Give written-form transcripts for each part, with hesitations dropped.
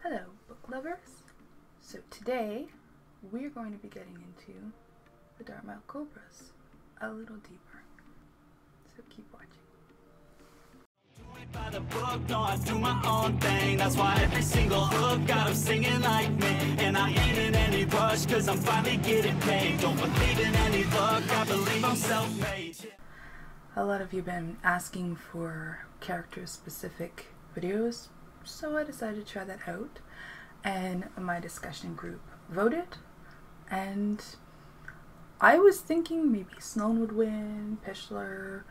Hello, book lovers. So today we're going to be getting into the Dartmouth Cobras a little deeper. So keep watching. Do it by the book, no, I do my own thing. That's why every single hook got them singing like me. And I ain't in any rush, cause I'm finally getting paid. Don't believe in any luck, I believe I'm self-made. A lot of you have been asking for character-specific videos, so I decided to try that out, and my discussion group voted, and I was thinking maybe Sloan would win, Pichler,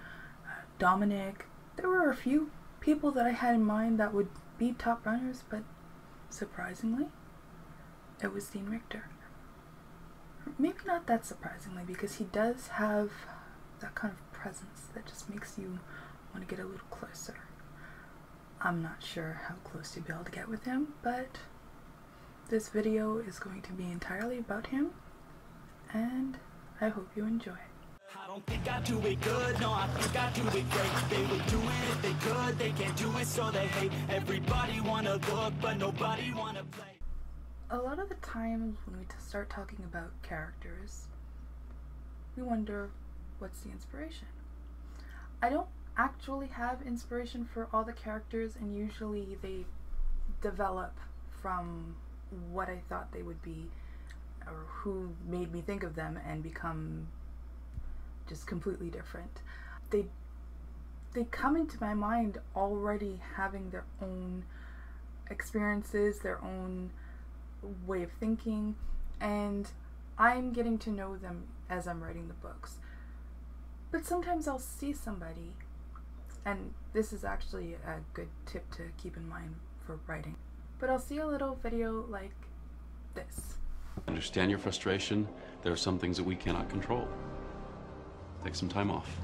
Dominic. There were a few people that I had in mind that would be top runners, but surprisingly, it was Dean Richter. Maybe not that surprisingly, because he does have that kind of presence that just makes you want to get a little closer. I'm not sure how close you'll be able to get with him, but this video is going to be entirely about him, and I hope you enjoy it. I don't think I do it good, no, I think I do it great. They would do it if they could, they can't do it so they hate. Everybody wanna look, but nobody wanna play. A lot of the times when we start talking about characters, we wonder, what's the inspiration? I don't actually have inspiration for all the characters, and usually they develop from what I thought they would be or who made me think of them and become just completely different. They come into my mind already having their own experiences, their own way of thinking, and I'm getting to know them as I'm writing the books. But sometimes I'll see somebody, and this is actually a good tip to keep in mind for writing, but I'll see a little video like this. Understand your frustration. There are some things that we cannot control. Take some time off.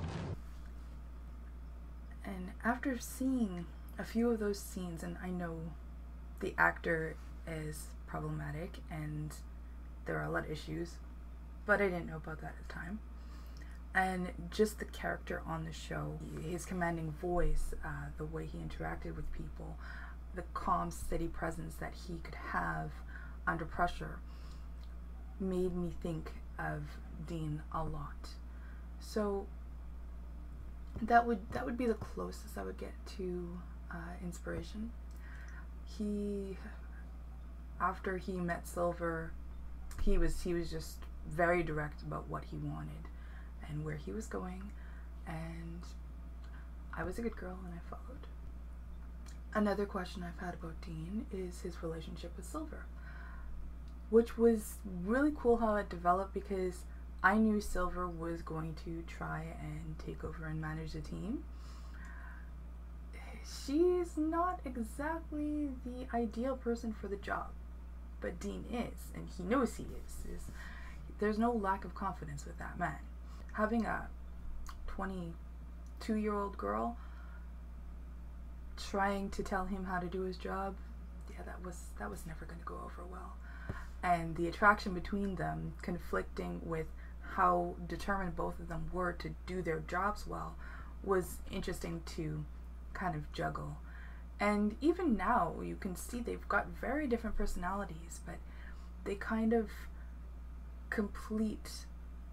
And after seeing a few of those scenes, and I know the actor is problematic and there are a lot of issues, but I didn't know about that at the time. And just the character on the show, his commanding voice, the way he interacted with people, the calm, steady presence that he could have under pressure made me think of Dean a lot. So that would be the closest I would get to inspiration. After he met Silver, he was just very direct about what he wanted and where he was going, and I was a good girl and I followed. Another question I've had about Dean is his relationship with Silver, which was really cool how it developed, because I knew Silver was going to try and take over and manage the team. She's not exactly the ideal person for the job, but Dean is, and he knows he is. There's no lack of confidence with that man. Having a 22-year-old girl trying to tell him how to do his job, yeah, that was never going to go over well. And the attraction between them conflicting with how determined both of them were to do their jobs well was interesting to kind of juggle. And even now you can see they've got very different personalities, but they kind of complete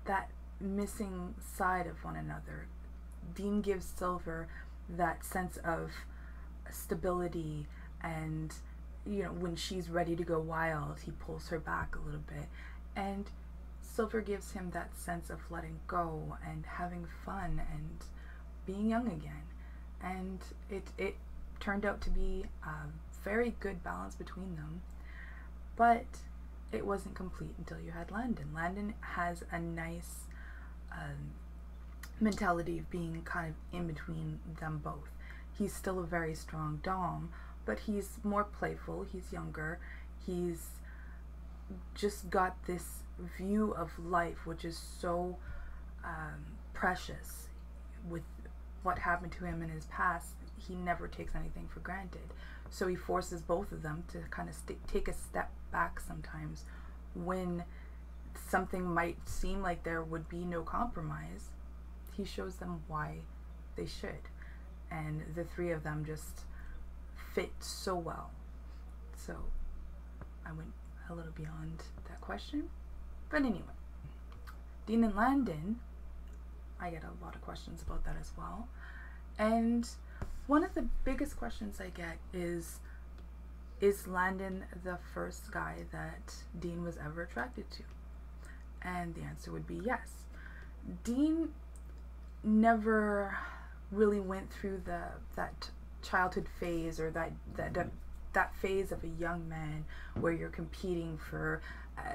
that missing side of one another. Dean gives Silver that sense of stability, and you know, when she's ready to go wild, he pulls her back a little bit, and Silver gives him that sense of letting go and having fun and being young again. And it turned out to be a very good balance between them, but it wasn't complete until you had Landon. Landon has a nice mentality of being kind of in between them both. He's still a very strong dom, but he's more playful, he's younger, he's just got this view of life which is so precious. With what happened to him in his past, he never takes anything for granted. So he forces both of them to kind of take a step back sometimes when something might seem like there would be no compromise. He shows them why they should, and the three of them just fit so well. So I went a little beyond that question. But anyway, Dean and Landon, I get a lot of questions about that as well. And one of the biggest questions I get is Landon the first guy that Dean was ever attracted to? And the answer would be yes. Dean never really went through that childhood phase, or that phase of a young man where you're competing for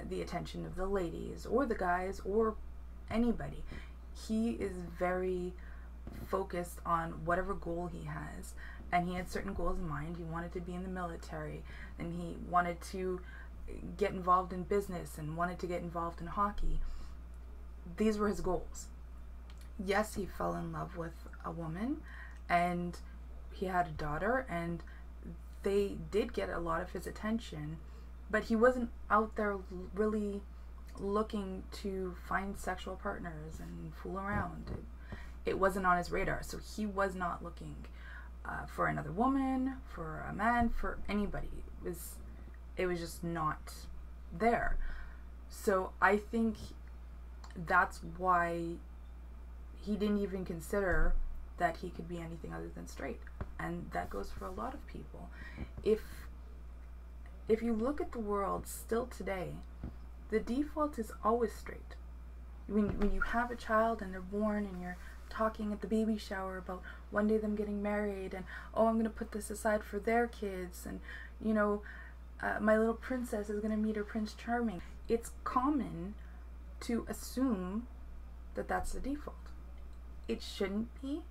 the attention of the ladies or the guys or anybody. He is very focused on whatever goal he has, and he had certain goals in mind. He wanted to be in the military, and he wanted to get involved in business, and wanted to get involved in hockey. These were his goals. Yes, he fell in love with a woman, and he had a daughter, and they did get a lot of his attention, but he wasn't out there really looking to find sexual partners and fool around. It wasn't on his radar, so he was not looking for another woman, for a man, for anybody. It was just not there. So I think that's why he didn't even consider that he could be anything other than straight. And that goes for a lot of people. If you look at the world still today, the default is always straight. When you have a child and they're born, and you're talking at the baby shower about one day them getting married, and I'm going to put this aside for their kids, and my little princess is going to meet her Prince Charming. It's common to assume that that's the default. It shouldn't be,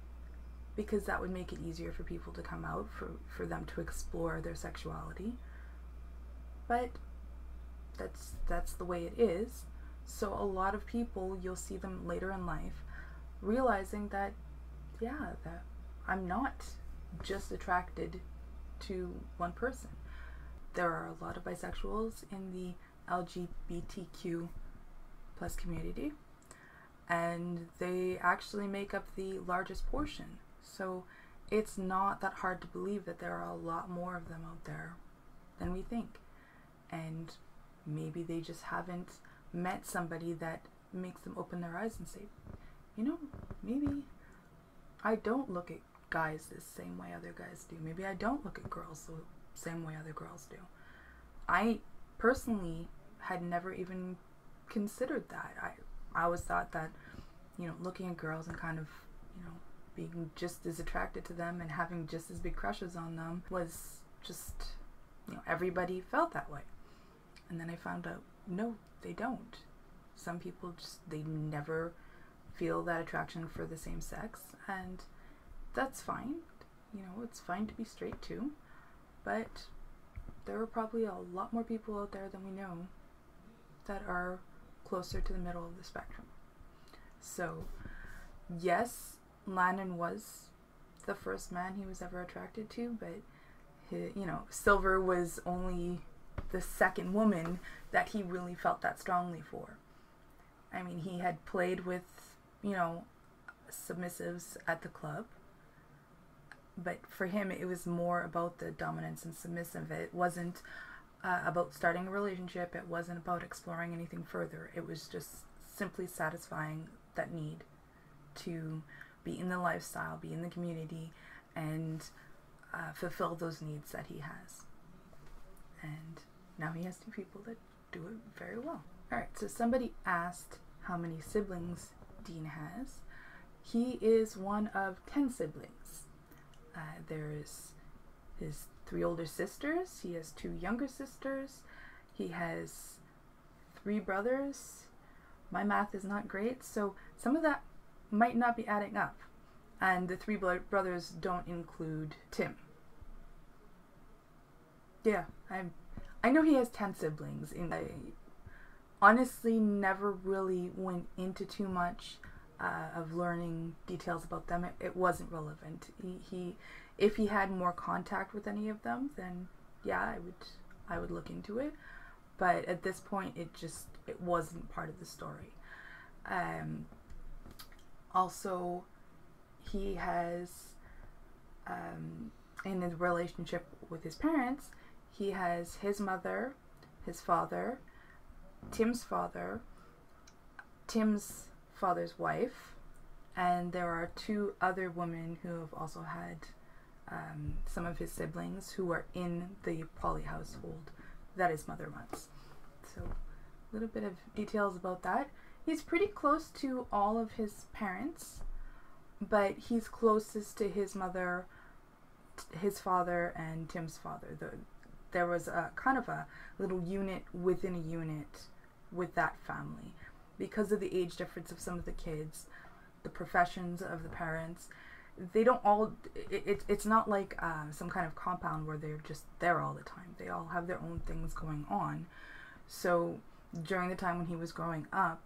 because that would make it easier for people to come out, for them to explore their sexuality. But that's the way it is. So a lot of people, you'll see them later in life realizing that, yeah, that I'm not just attracted to one person. There are a lot of bisexuals in the LGBTQ plus community, and they actually make up the largest portion. So it's not that hard to believe that there are a lot more of them out there than we think. And maybe they just haven't met somebody that makes them open their eyes and say, maybe I don't look at guys the same way other guys do. Maybe I don't look at girls the same way other girls do. I personally had never even considered that. I always thought that, looking at girls and kind of, being just as attracted to them and having just as big crushes on them was just, everybody felt that way. And then I found out, no, they don't. Some people they never feel that attraction for the same sex, and that's fine. It's fine to be straight too, but there are probably a lot more people out there than we know that are closer to the middle of the spectrum. So yes, Landon was the first man he was ever attracted to, but Silver was only the second woman that he really felt that strongly for. I mean, he had played with, submissives at the club, but for him it was more about the dominance and submissive. It wasn't about starting a relationship. It wasn't about exploring anything further. It was just simply satisfying that need to be in the lifestyle, be in the community, and fulfill those needs that he has. And now he has two people that do it very well. Alright, so somebody asked how many siblings Dean has. He is one of 10 siblings. There's his 3 older sisters. He has 2 younger sisters. He has 3 brothers. My math is not great, so some of that might not be adding up. And the 3 brothers don't include Tim. Yeah, I know he has 10 siblings. I honestly never really went into too much of learning details about them. It wasn't relevant. If he had more contact with any of them, then yeah, I would look into it. But at this point, it wasn't part of the story. Also, he has in his relationship with his parents, he has his mother, his father, Tim's father, Tim's father's wife, and there are 2 other women who have also had some of his siblings who are in the poly household that his mother runs. So a little bit of details about that. He's pretty close to all of his parents, but he's closest to his mother, his father, and Tim's father. There was a kind of a little unit within a unit with that family because of the age difference of some of the kids, the professions of the parents. They don't all, it's not like some kind of compound where they're just there all the time. They all have their own things going on. So during the time when he was growing up,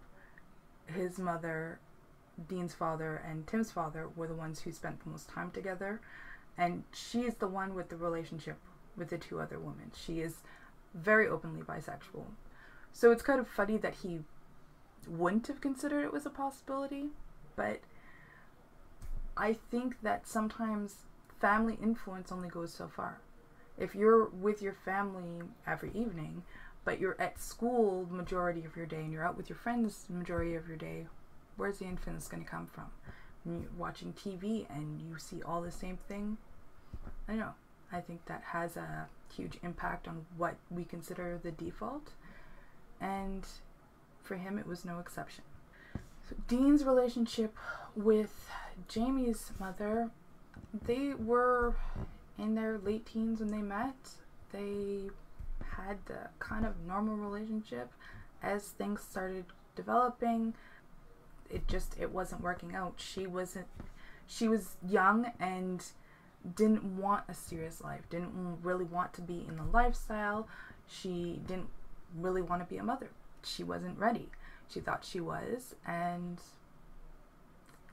his mother, Dean's father, and Tim's father were the ones who spent the most time together, and she is the one with the relationship with the 2 other women. She is very openly bisexual. So it's kind of funny that he wouldn't have considered it was a possibility, but I think that sometimes family influence only goes so far. If you're with your family every evening, but you're at school the majority of your day and you're out with your friends the majority of your day, where's the influence going to come from? When you're watching TV and you see all the same thing, I don't know. I think that has a huge impact on what we consider the default, and for him it was no exception. So Dean's relationship with Jamie's mother, they were in their late teens when they met. They had the kind of normal relationship. As things started developing, it wasn't working out. She was young and didn't want a serious life, didn't really want to be in the lifestyle. She didn't really want to be a mother. She wasn't ready. She thought she was, and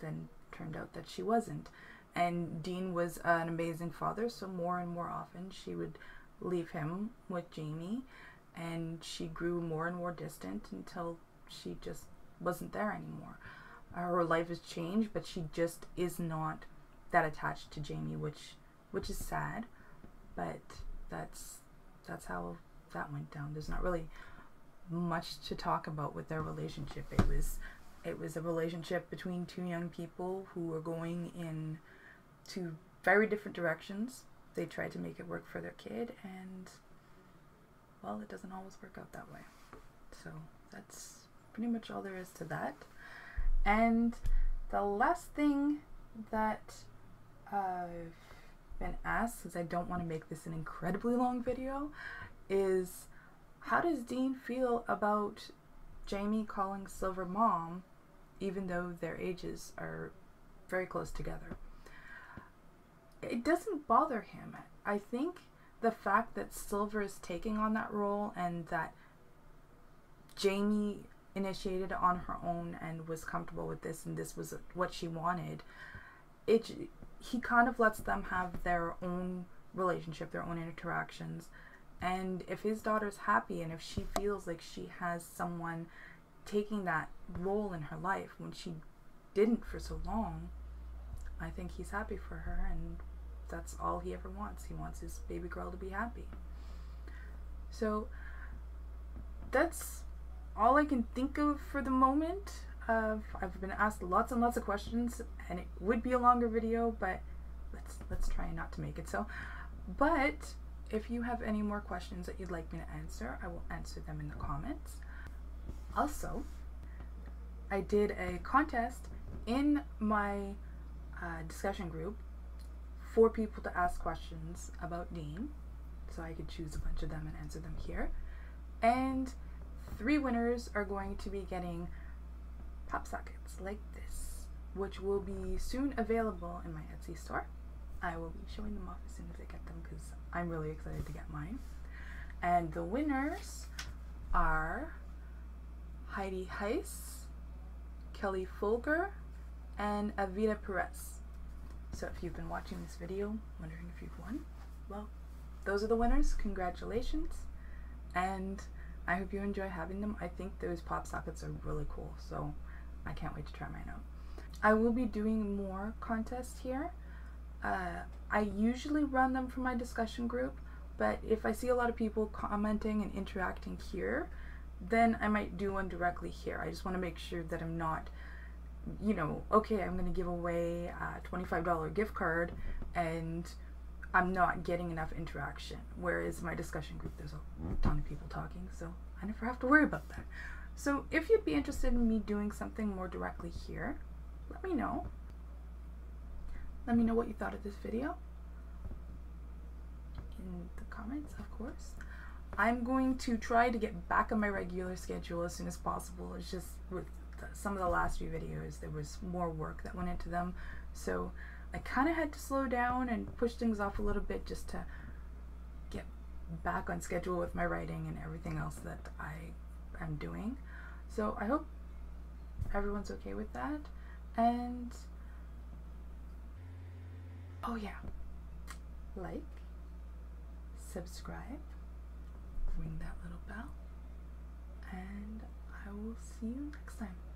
then turned out that she wasn't. And Dean was an amazing father, so more and more often she would leave him with Jamie, and she grew more and more distant until she just wasn't there anymore. Her life has changed, but she just is not that attached to Jamie, which is sad, but that's how that went down. There's not really much to talk about with their relationship. It was a relationship between 2 young people who were going in 2 very different directions. They tried to make it work for their kid, and well, it doesn't always work out that way. So that's pretty much all there is to that. And the last thing that I've been asked, because I don't want to make this an incredibly long video, is how does Dean feel about Jamie calling Silver mom, even though their ages are very close together? It doesn't bother him. I think the fact that Silver is taking on that role and that Jamie initiated it on her own and was comfortable with this, and this was what she wanted, he kind of lets them have their own relationship, their own interactions. And if his daughter's happy and if she feels like she has someone taking that role in her life when she didn't for so long, I think he's happy for her, and that's all he ever wants. He wants his baby girl to be happy. So that's all I can think of for the moment. I've been asked lots and lots of questions, and it would be a longer video, but let's try not to make it so. But if you have any more questions that you'd like me to answer, I will answer them in the comments. Also, I did a contest in my discussion group for people to ask questions about Dean, so I could choose a bunch of them and answer them here. And 3 winners are going to be getting pop sockets like this, which will be soon available in my Etsy store. I will be showing them off as soon as I get them because I'm really excited to get mine. And the winners are Heidi Heiss, Kelly Fulger, and Avita Perez. So if you've been watching this video wondering if you've won, well, those are the winners. Congratulations, and I hope you enjoy having them. I think those pop sockets are really cool, so I can't wait to try mine out. I will be doing more contests here. I usually run them for my discussion group, But if I see a lot of people commenting and interacting here, then I might do one directly here. I just want to make sure that I'm not, you know, okay, I'm going to give away a $25 gift card and I'm not getting enough interaction. Whereas my discussion group, there's a ton of people talking, so I never have to worry about that. So if you'd be interested in me doing something more directly here, let me know. Let me know what you thought of this video in the comments, of course. I'm going to try to get back on my regular schedule as soon as possible. It's just with some of the last few videos, there was more work that went into them. So I kind of had to slow down and push things off a little bit just to get back on schedule with my writing and everything else that I am doing. So I hope everyone's okay with that. And oh yeah, like, subscribe, ring that little bell, and I will see you next time.